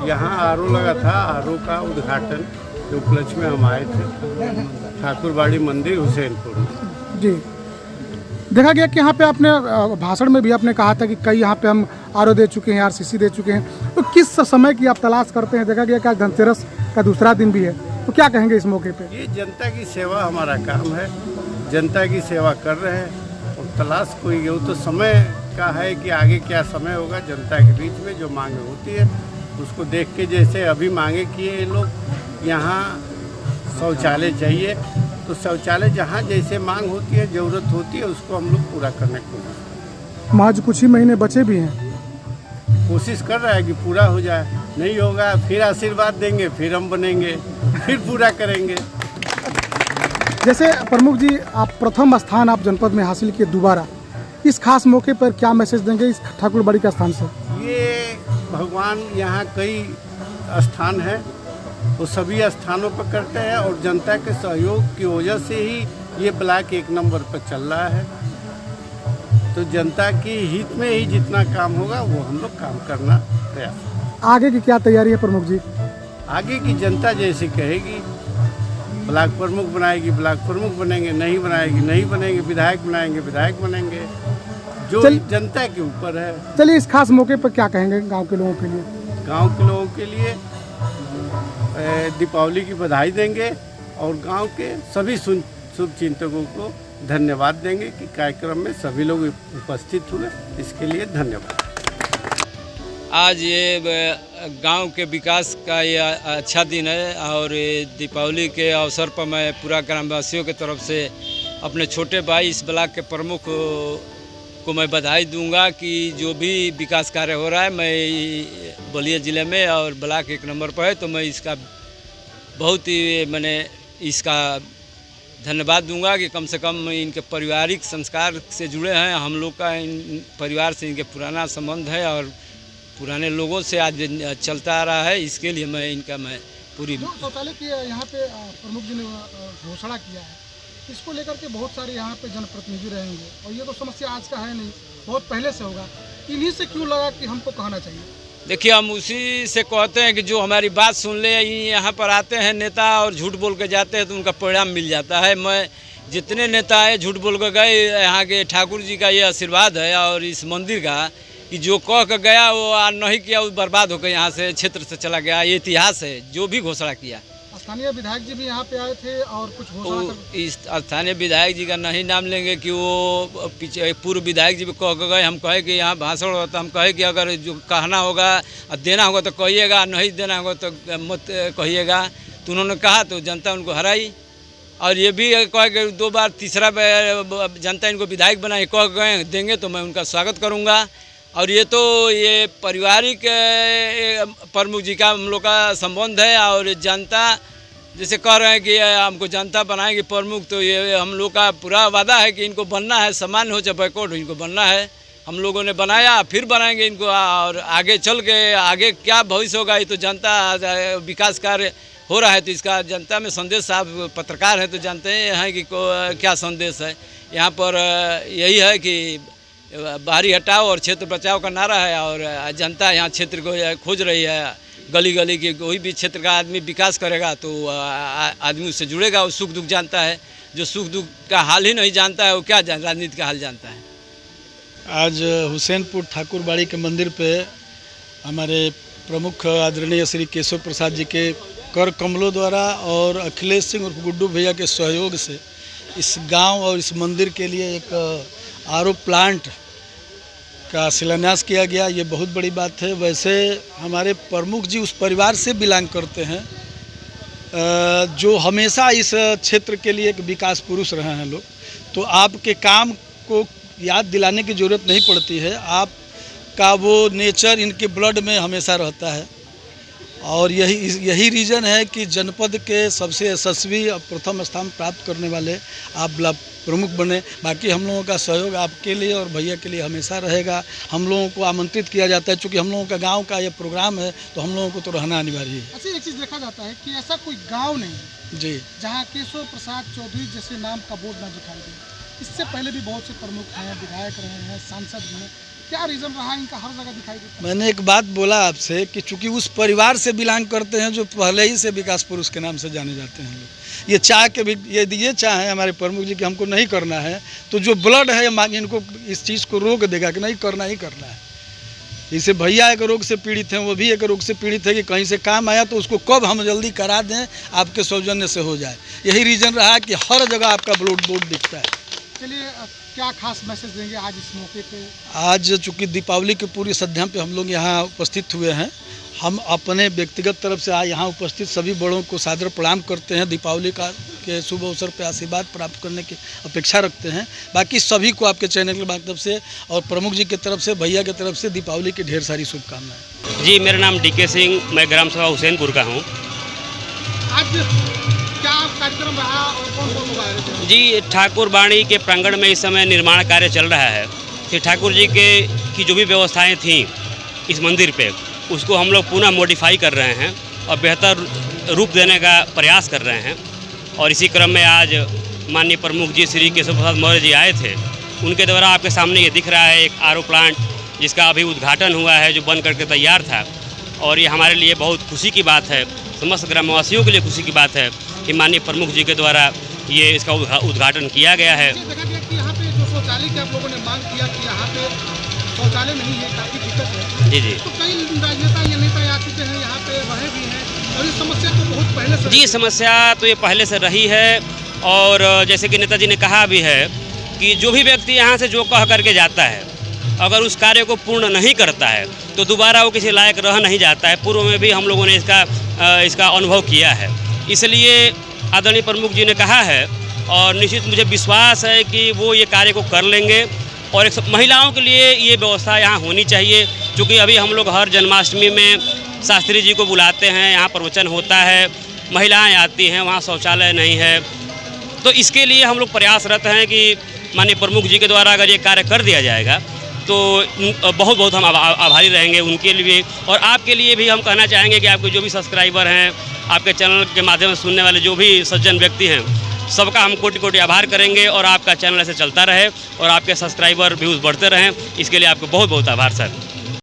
यहाँ आरओ लगा था, आरओ का उद्घाटन के उपलक्ष्य में हम आए थे ठाकुरबाड़ी मंदिर हुसैनपुर में। जी, देखा गया कि यहाँ पे आपने भाषण में भी आपने कहा था कि कई यहाँ पे हम आरओ दे चुके हैं, आरसीसी दे चुके हैं, तो किस समय की आप तलाश करते हैं? देखा गया कि आज धनतेरस का दूसरा दिन भी है, तो क्या कहेंगे इस मौके पे? ये जनता की सेवा हमारा काम है, जनता की सेवा कर रहे हैं और तलाश कोई वो तो समय का है कि आगे क्या समय होगा। जनता के बीच में जो मांग होती है उसको देख के, जैसे अभी मांगे किए ये लोग, यहाँ शौचालय चाहिए तो शौचालय जहाँ जैसे मांग होती है, ज़रूरत होती है, उसको हम लोग पूरा करने की कोशिश करते हैं। महज कुछ ही महीने बचे भी हैं, कोशिश कर रहा है कि पूरा हो जाए। नहीं होगा फिर आशीर्वाद देंगे, फिर हम बनेंगे, फिर पूरा करेंगे। जैसे प्रमुख जी, आप प्रथम स्थान आप जनपद में हासिल किए दोबारा, इस खास मौके पर क्या मैसेज देंगे इस ठाकुरबाड़ी का स्थान से? ये भगवान यहाँ कई स्थान हैं, वो सभी स्थानों पर करते हैं और जनता के सहयोग की वजह से ही ये ब्लॉक 1 नंबर पर चल रहा है। तो जनता की हित में ही जितना काम होगा वो हम लोग काम करना प्रयास। आगे की क्या तैयारी है प्रमुख जी? आगे की जनता जैसे कहेगी, ब्लॉक प्रमुख बनाएगी ब्लॉक प्रमुख बनेंगे, नहीं बनाएगी नहीं बनेंगे, विधायक बनाएंगे विधायक बनेंगे, जो जनता के ऊपर है। चलिए, इस खास मौके पर क्या कहेंगे गांव के लोगों के लिए? गांव के लोगों के लिए दीपावली की बधाई देंगे और गांव के सभी शुभचिंतकों को धन्यवाद देंगे कि कार्यक्रम में सभी लोग उपस्थित हुए, इसके लिए धन्यवाद। आज ये गांव के विकास का ये अच्छा दिन है और दीपावली के अवसर पर मैं पूरा ग्रामवासियों के तरफ से अपने छोटे भाई इस ब्लॉक के प्रमुख को मैं बधाई दूंगा कि जो भी विकास कार्य हो रहा है, मैं बलिया ज़िले में और ब्लॉक 1 नंबर पर है, तो मैं इसका बहुत ही मैंने इसका धन्यवाद दूंगा कि कम से कम इनके पारिवारिक संस्कार से जुड़े हैं। हम लोग का इन परिवार से इनके पुराना संबंध है और पुराने लोगों से आज चलता आ रहा है, इसके लिए मैं पूरी शौचालय की यहाँ पे प्रमुख जी ने घोषणा किया है, इसको लेकर के बहुत सारे यहाँ पे जनप्रतिनिधि रहेंगे और ये तो समस्या आज का है नहीं, बहुत पहले से होगा। इन्हीं से क्यों लगा कि हमको कहना चाहिए? देखिए, हम उसी से कहते हैं कि जो हमारी बात सुन ले, यहाँ पर आते हैं नेता और झूठ बोल के जाते हैं तो उनका परिणाम मिल जाता है। मैं जितने नेता है झूठ बोल कर गए, यहाँ के ठाकुर जी का ये आशीर्वाद है और इस मंदिर का कि जो कह कर गया वो नहीं किया, वो बर्बाद होकर यहाँ से क्षेत्र से चला गया। ये इतिहास है, जो भी घोषणा किया। स्थानीय विधायक जी भी यहाँ पे आए थे और कुछ घोषणा इस स्थानीय विधायक जी का नहीं नाम लेंगे कि वो पीछे पूर्व विधायक जी भी कह गए। हम कहे कि यहाँ भाषण होता तो हम कहे कि अगर जो कहना होगा और देना होगा तो कहिएगा, नहीं देना होगा तो मत कहिएगा। तो उन्होंने कहा तो जनता उनको हराई और ये भी कह कि 2 बार तीसरा जनता इनको विधायक बनाए कह गए देंगे तो मैं उनका स्वागत करूँगा। और ये तो ये पारिवारिक प्रमुख जी का हम लोग का संबंध है और जनता जैसे कह रहे हैं कि हमको जनता बनाएंगे प्रमुख, तो ये हम लोग का पूरा वादा है कि इनको बनना है, सामान्य हो चाहे बैकवर्ड हो, इनको बनना है। हम लोगों ने बनाया, फिर बनाएंगे इनको और आगे चल के आगे क्या भविष्य होगा ये तो जनता, विकास कार्य हो रहा है तो इसका जनता में संदेश, आप पत्रकार हैं तो जानते हैं कि क्या संदेश है। यहाँ पर यही है कि बाहरी हटाओ और क्षेत्र बचाओ का नारा है और जनता यहाँ क्षेत्र को खोज रही है। गली गली के कोई भी क्षेत्र का आदमी विकास करेगा तो आदमी उससे जुड़ेगा, वो सुख दुख जानता है। जो सुख दुख का हाल ही नहीं जानता है वो क्या राजनीति का हाल जानता है। आज हुसैनपुर ठाकुरबाड़ी के मंदिर पे हमारे प्रमुख आदरणीय श्री केशव प्रसाद जी के कर कमलों द्वारा और अखिलेश सिंह और गुड्डू भैया के सहयोग से इस गांव और इस मंदिर के लिए एक आरओ प्लांट का शिलान्यास किया गया। ये बहुत बड़ी बात है। वैसे हमारे प्रमुख जी उस परिवार से बिलोंग करते हैं जो हमेशा इस क्षेत्र के लिए एक विकास पुरुष रहे हैं लोग। तो आपके काम को याद दिलाने की ज़रूरत नहीं पड़ती है, आपका वो नेचर इनके ब्लड में हमेशा रहता है। और यही रीज़न है कि जनपद के सबसे यशस्वी प्रथम स्थान प्राप्त करने वाले आप ब्लॉक प्रमुख बने। बाकी हम लोगों का सहयोग आपके लिए और भैया के लिए हमेशा रहेगा। हम लोगों को आमंत्रित किया जाता है, चूँकि हम लोगों का गांव का ये प्रोग्राम है तो हम लोगों को तो रहना अनिवार्य है। अच्छा, एक चीज़ देखा जाता है कि ऐसा कोई गांव नहीं जी जहां केशव प्रसाद चौधरी जैसे नाम का बोर्ड ना दिखाई दे। इससे पहले भी बहुत से प्रमुख हैं, विधायक रहे हैं, सांसद हैं, क्या रीजन रहा इनका हर जगह दिखाई देता है? मैंने एक बात बोला आपसे कि चूंकि उस परिवार से बिलोंग करते हैं जो पहले ही से विकास पुरुष के नाम से जाने जाते हैं लोग। ये चाह के भी ये चाहें हमारे प्रमुख जी कि हमको नहीं करना है, तो जो ब्लड है इनको इस चीज़ को रोक देगा कि नहीं करना ही करना है। जैसे भैया एक रोग से पीड़ित हैं, वो भी एक रोग से पीड़ित है कि कहीं से काम आया तो उसको कब हम जल्दी करा दें, आपके सौजन्य से हो जाए। यही रीज़न रहा कि हर जगह आपका ब्लड बोर्ड दिखता है। चलिए क्या खास मैसेज देंगे आज इस मौके पे? आज चूँकि दीपावली की पूरी संध्या पे हम लोग यहाँ उपस्थित हुए हैं, हम अपने व्यक्तिगत तरफ से आज यहाँ उपस्थित सभी बड़ों को सादर प्रणाम करते हैं। दीपावली का के शुभ अवसर पर आशीर्वाद प्राप्त करने की अपेक्षा रखते हैं। बाकी सभी को आपके चैनल के माध्यम से और प्रमुख जी की तरफ से, भैया की तरफ से दीपावली की ढेर सारी शुभकामनाएं। जी, मेरा नाम DK सिंह, मैं ग्राम सभा हुसैनपुर का हूँ। आज क्या कार्यक्रम रहा और कौन कौन लोग आए थे? जी, ठाकुर बाड़ी के प्रांगण में इस समय निर्माण कार्य चल रहा है। श्री ठाकुर जी की जो भी व्यवस्थाएं थीं इस मंदिर पे, उसको हम लोग पुनः मॉडिफाई कर रहे हैं और बेहतर रूप देने का प्रयास कर रहे हैं। और इसी क्रम में आज माननीय प्रमुख जी श्री केशव प्रसाद मौर्य जी आए थे। उनके द्वारा आपके सामने ये दिख रहा है एक RO प्लांट, जिसका अभी उद्घाटन हुआ है, जो बन करके तैयार था। और ये हमारे लिए बहुत खुशी की बात है, समस्त ग्रामवासियों के लिए खुशी की बात है कि माननीय प्रमुख जी के द्वारा ये इसका उद्घाटन किया गया है। देखा गया कि यहाँ पे जो शौचालय की आप लोगों ने मांग किया कि यहाँ पे शौचालय नहीं है, काफ़ी दिक्कत है। जी जी तो कई राजनेता या नेता आ चुके हैं, यहाँ पे रहे भी हैं और ये समस्या तो बहुत पहले से जी, समस्या तो ये पहले से रही है। और जैसे कि नेताजी ने कहा भी है कि जो भी व्यक्ति यहाँ से जो कह करके जाता है, अगर उस कार्य को पूर्ण नहीं करता है तो दोबारा वो किसी लायक रह नहीं जाता है। पूर्व में भी हम लोगों ने इसका अनुभव किया है। इसलिए आदरणीय प्रमुख जी ने कहा है और निश्चित मुझे विश्वास है कि वो ये कार्य को कर लेंगे। और एक महिलाओं के लिए ये व्यवस्था यहाँ होनी चाहिए, क्योंकि अभी हम लोग हर जन्माष्टमी में शास्त्री जी को बुलाते हैं, यहाँ प्रवचन होता है, महिलाएं आती हैं, वहाँ शौचालय नहीं है। तो इसके लिए हम लोग प्रयासरत हैं कि माननीय प्रमुख जी के द्वारा अगर ये कार्य कर दिया जाएगा तो बहुत बहुत हम आभारी रहेंगे उनके लिए। और आपके लिए भी हम कहना चाहेंगे कि आपके जो भी सब्सक्राइबर हैं, आपके चैनल के माध्यम से सुनने वाले जो भी सज्जन व्यक्ति हैं, सबका हम कोटि कोटि आभार करेंगे और आपका चैनल ऐसे चलता रहे और आपके सब्सक्राइबर व्यूज़ बढ़ते रहें। इसके लिए आपको बहुत बहुत आभार सर।